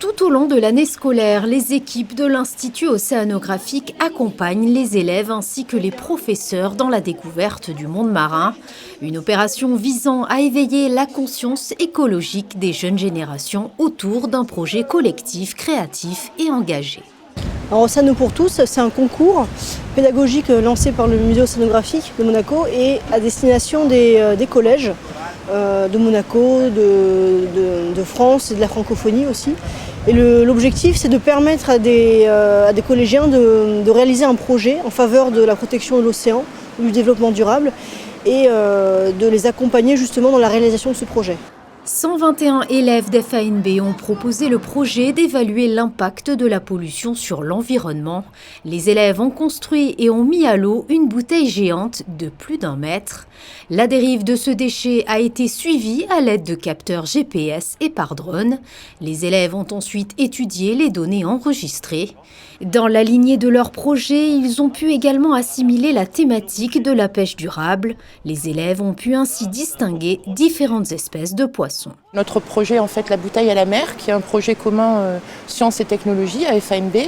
Tout au long de l'année scolaire, les équipes de l'Institut océanographique accompagnent les élèves ainsi que les professeurs dans la découverte du monde marin. Une opération visant à éveiller la conscience écologique des jeunes générations autour d'un projet collectif, créatif et engagé. Alors, Océano pour tous, c'est un concours pédagogique lancé par le musée océanographique de Monaco et à destination des collèges de Monaco, de France et de la francophonie aussi. Et l'objectif, c'est de permettre à des collégiens de réaliser un projet en faveur de la protection de l'océan, du développement durable et de les accompagner justement dans la réalisation de ce projet. 121 élèves d'FANB ont proposé le projet d'évaluer l'impact de la pollution sur l'environnement. Les élèves ont construit et ont mis à l'eau une bouteille géante de plus d'1 mètre. La dérive de ce déchet a été suivie à l'aide de capteurs GPS et par drone. Les élèves ont ensuite étudié les données enregistrées. Dans la lignée de leur projet, ils ont pu également assimiler la thématique de la pêche durable. Les élèves ont pu ainsi distinguer différentes espèces de poissons. Notre projet, en fait, La bouteille à la mer, qui est un projet commun sciences et technologies à FANB,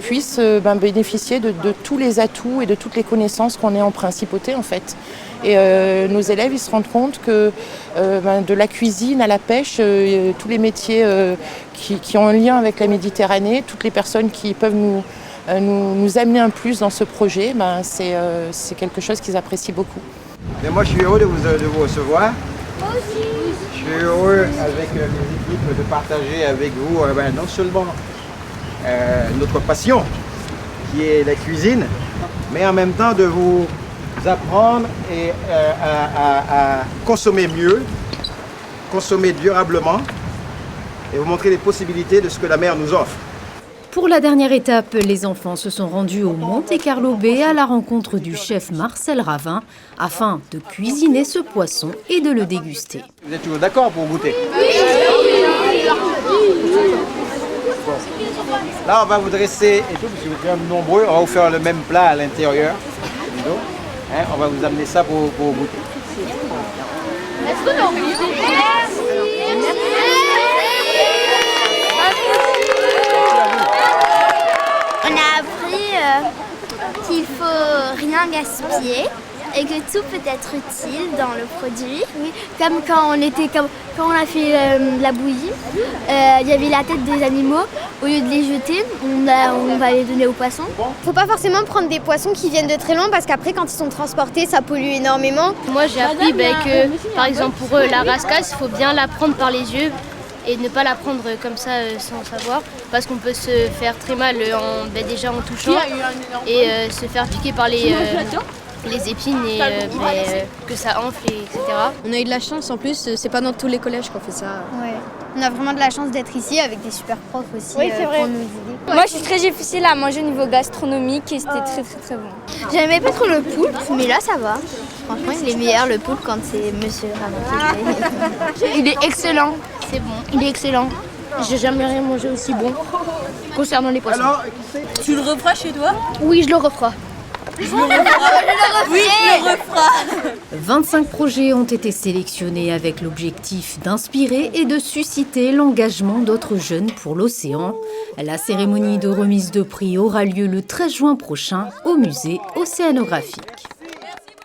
puisse bénéficier de tous les atouts et de toutes les connaissances qu'on ait en principauté, en fait. Et nos élèves, ils se rendent compte que de la cuisine à la pêche, tous les métiers qui ont un lien avec la Méditerranée, toutes les personnes qui peuvent nous amener un plus dans ce projet, c'est quelque chose qu'ils apprécient beaucoup. Mais moi, je suis heureux de vous recevoir. Moi aussi. Je suis heureux avec mes équipes de partager avec vous non seulement notre passion, qui est la cuisine, mais en même temps de vous apprendre à consommer mieux, consommer durablement et vous montrer les possibilités de ce que la mer nous offre. Pour la dernière étape, les enfants se sont rendus au Monte Carlo Bay à la rencontre du chef Marcel Ravin afin de cuisiner ce poisson et de le déguster. Vous êtes toujours d'accord pour goûter? Oui. Bon. Là, on va vous dresser et tout, parce que vous êtes quand même nombreux. On va vous faire le même plat à l'intérieur. On va vous amener ça pour goûter. Est-ce qu'on a oublié? On a appris qu'il faut rien gaspiller et que tout peut être utile dans le produit. Oui. Comme quand on a fait la bouillie, il y avait la tête des animaux. Au lieu de les jeter, on va les donner aux poissons. Faut pas forcément prendre des poissons qui viennent de très loin parce qu'après quand ils sont transportés, ça pollue énormément. Moi j'ai appris que par exemple pour la rascasse, il faut bien la prendre par les yeux et ne pas la prendre comme ça sans savoir parce qu'on peut se faire très mal déjà en touchant et se faire piquer par les épines et que ça enfle, etc. On a eu de la chance en plus, c'est pas dans tous les collèges qu'on fait ça. Ouais. On a vraiment de la chance d'être ici avec des super profs aussi pour nous aider. Moi je suis très difficile à manger au niveau gastronomique et c'était très bon. J'aimais pas trop le poulpe, mais là ça va. Franchement, il est meilleur le poulpe quand c'est Monsieur Ravin. Il est excellent. C'est bon. Il est excellent. J'ai jamais rien mangé aussi bon concernant les poissons. Alors, Tu le referas chez toi? Oui, je le referai. Oui, je le referai. 25 projets ont été sélectionnés avec l'objectif d'inspirer et de susciter l'engagement d'autres jeunes pour l'océan. La cérémonie de remise de prix aura lieu le 13 juin prochain au musée océanographique.